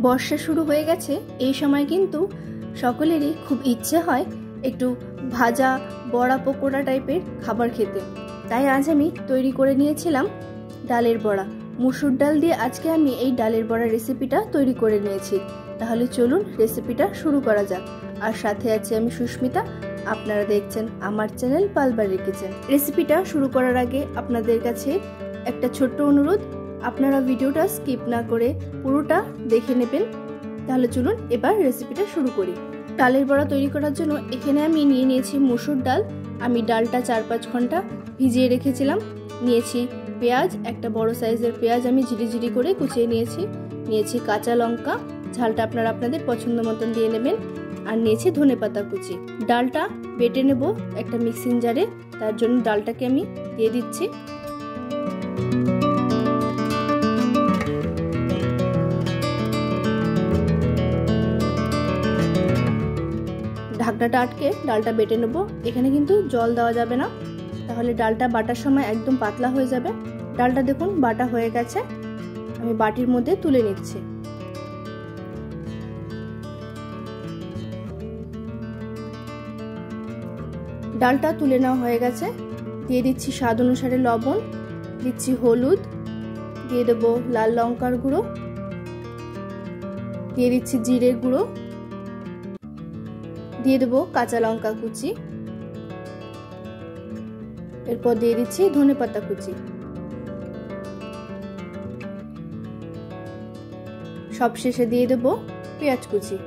বর্ষা শুরু হয়ে গেছে, এই সময় কিন্তু সকলেরই খুব ইচ্ছে হয় একটু ভাজা বড়া পকোড়া টাইপের খাবার খেতে। তাই আজ আমি তৈরি করে নিয়েছিলাম ডালের বড়া। মুসুর ডাল দিয়ে আজকে আমি এই ডালের বড়া রেসিপিটা তৈরি করে নিয়েছি। তাহলে চলুন রেসিপিটা শুরু করা যাক। আর সাথে আছি আমি সুস্মিতা, আপনারা দেখছেন আমার চ্যানেল পালবাড়ির কিচেন। রেসিপিটা শুরু করার আগে আপনাদের কাছে একটা ছোট্ট অনুরোধ, আপনারা ভিডিওটা স্কিপ না করে পুরোটা দেখে নেবেন। তাহলে চলুন এবার রেসিপিটা শুরু করি। ডালের বড়া তৈরি করার জন্য এখানে আমি নিয়ে নিয়েছি মুসুর ডাল। আমি ডালটা 4-5 ঘন্টা ভিজিয়ে রেখেছিলাম। নিয়েছি পেঁয়াজ, একটা বড় সাইজের পেঁয়াজ আমি ঝিরিঝিরি করে কুচিয়ে নিয়েছি কাঁচা লঙ্কা, ঝালটা আপনারা আপনাদের পছন্দ মতন দিয়ে নেবেন। আর নিয়েছি ধনেপাতা কুচি। ডালটা বেটে নেব একটা মিক্সিং জারে, তার জন্য ডালটাকে আমি দিয়ে দিচ্ছি। ঢাকনাটা আটকে ডালটা বেটে নেব। এখানে কিন্তু জল দেওয়া যাবে না, তাহলে ডালটা বাটার সময় একদম পাতলা হয়ে যাবে। ডালটা দেখুন বাটা হয়ে গেছে, আমি বাটির মধ্যে তুলে নিচ্ছি। ডালটা তুলে নেওয়া হয়ে গেছে। দিয়ে দিচ্ছি স্বাদ অনুসারে লবণ, দিচ্ছি হলুদ, দিয়ে দেব লাল লঙ্কার গুঁড়ো, দিয়ে দিচ্ছি জিরে গুঁড়ো, দিয়ে দেব কাঁচা লঙ্কা কুচি, এরপর দিয়ে দিচ্ছি ধনেপাতা কুচি। সবশেষে দিয়ে দেব পেঁয়াজ কুচি।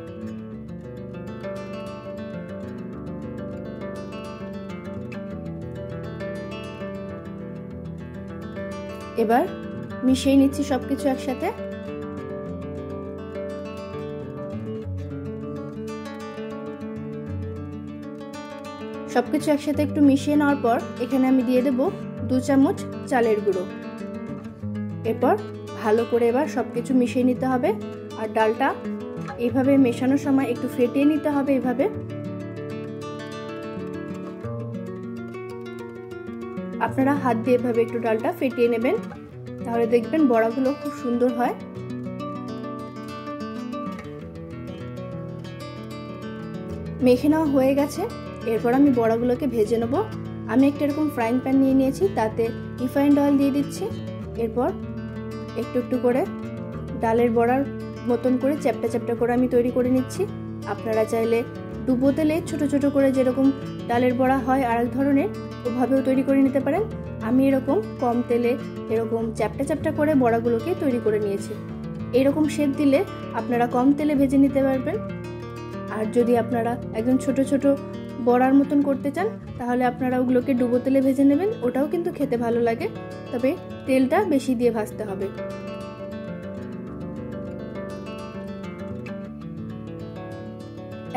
এবার মিশিয়ে নিচ্ছি সবকিছু একসাথে। সবকিছু একসাথে একটু মিশিয়ে নেওয়ার পর এখানে আমি দিয়ে দেব 2 চামচ চালের গুঁড়ো। এরপর ভালো করে এবার সবকিছু মিশিয়ে নিতে হবে। আর ডালটা এইভাবে মেশানোর সময় একটু ফেটিয়ে নিতে হবে। এইভাবে আপনারা হাত দিয়ে এভাবে একটু ডালটা ফেটিয়ে নেবেন, তাহলে দেখবেন বড়াগুলো খুব সুন্দর হয়। মেখে নেওয়া হয়ে গেছে। এরপর আমি বড়াগুলোকে ভেজে নেব। আমি একটা এরকম ফ্রাইং প্যান নিয়ে নিয়েছি, তাতে রিফাইন্ড অয়েল দিয়ে দিচ্ছি। এরপর একটু একটু করে ডালের বড়ার মতন করে চ্যাপটা চ্যাপটা করে আমি তৈরি করে নিচ্ছি। আপনারা চাইলে ডুবো তেলে ছোট ছোট করে যেরকম ডালের বড়া হয় আরেক ধরনের, ওভাবেও তৈরি করে নিতে পারেন। আমি এরকম কম তেলে এরকম চ্যাপটা চ্যাপটা করে বড়াগুলোকে তৈরি করে নিয়েছি। এরকম শেপ দিলে আপনারা কম তেলে ভেজে নিতে পারবেন। আর যদি আপনারা একদম ছোট ছোট বড়ার মতন করতে চান, তাহলে আপনারা ওগুলোকে ডুবো তেলে ভেজে নেবেন, ওটাও কিন্তু খেতে ভালো লাগে, তবে তেলটা বেশি দিয়ে ভাজতে হবে।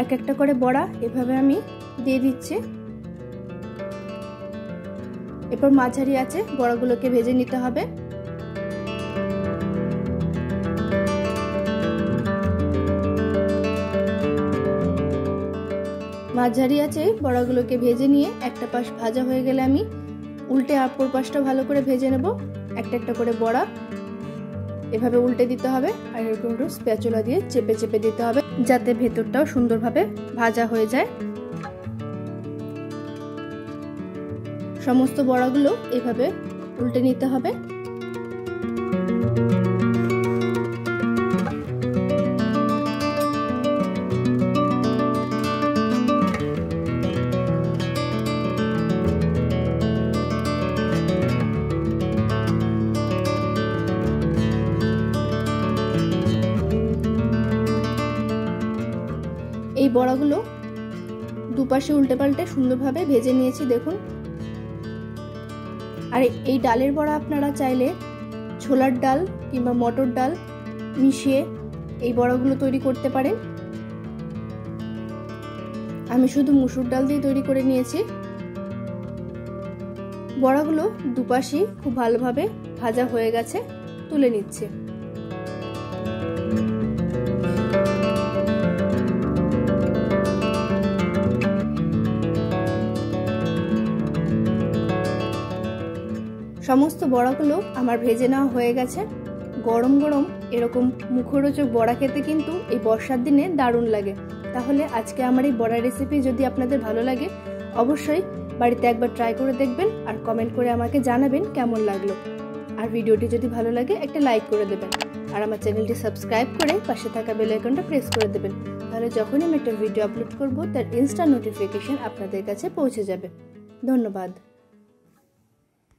এক একটা করে বড়া এভাবে আমি দিয়ে দিচ্ছি। এরপর মাঝারি আঁচে বড়াগুলোকে ভেজে নিতে হবে। মাঝারি আঁচে বড়াগুলোকে ভেজে নিয়ে একটা পাশ ভাজা হয়ে গেলে আমি উল্টে অপর পাশটা ভালো করে ভেজে নেব। একটা একটা করে বড়া এভাবে উল্টে দিতে হবে, আর এরকম একটু স্প্যাচুলা দিয়ে চেপে চেপে দিতে হবে, যাতে ভেতরটাও সুন্দরভাবে ভাজা হয়ে যায়। সমস্ত বড়াগুলো এভাবে উল্টে নিতে হবে। এই বড়াগুলো দুপাশে উল্টে পাল্টে সুন্দরভাবে ভেজে নিয়েছি, দেখুন। আর এই ডালের বড়া আপনারা চাইলে ছোলার ডাল কিংবা মটর ডাল মিশিয়ে এই বড়াগুলো তৈরি করতে পারেন। আমি শুধু মুসুর ডাল দিয়ে তৈরি করে নিয়েছি। বড়াগুলো দুপাশে খুব ভালোভাবে ভাজা হয়ে গেছে, তুলে নিচ্ছে। সমস্ত বড়াগুলো আমার ভেজে নেওয়া হয়ে গেছে। গরম গরম এরকম মুখরোচক বড়া খেতে কিন্তু এই বর্ষার দিনে দারুণ লাগে। তাহলে আজকে আমার এই বড়া রেসিপি যদি আপনাদের ভালো লাগে অবশ্যই বাড়িতে একবার ট্রাই করে দেখবেন আর কমেন্ট করে আমাকে জানাবেন কেমন লাগলো। আর ভিডিওটি যদি ভালো লাগে একটা লাইক করে দেবেন আর আমার চ্যানেলটি সাবস্ক্রাইব করে পাশে থাকা বেল আইকনটা প্রেস করে দেবেন। তাহলে যখনই আমি একটা ভিডিও আপলোড করব তার ইনস্ট্যান্ট নোটিফিকেশন আপনাদের কাছে পৌঁছে যাবে। ধন্যবাদ।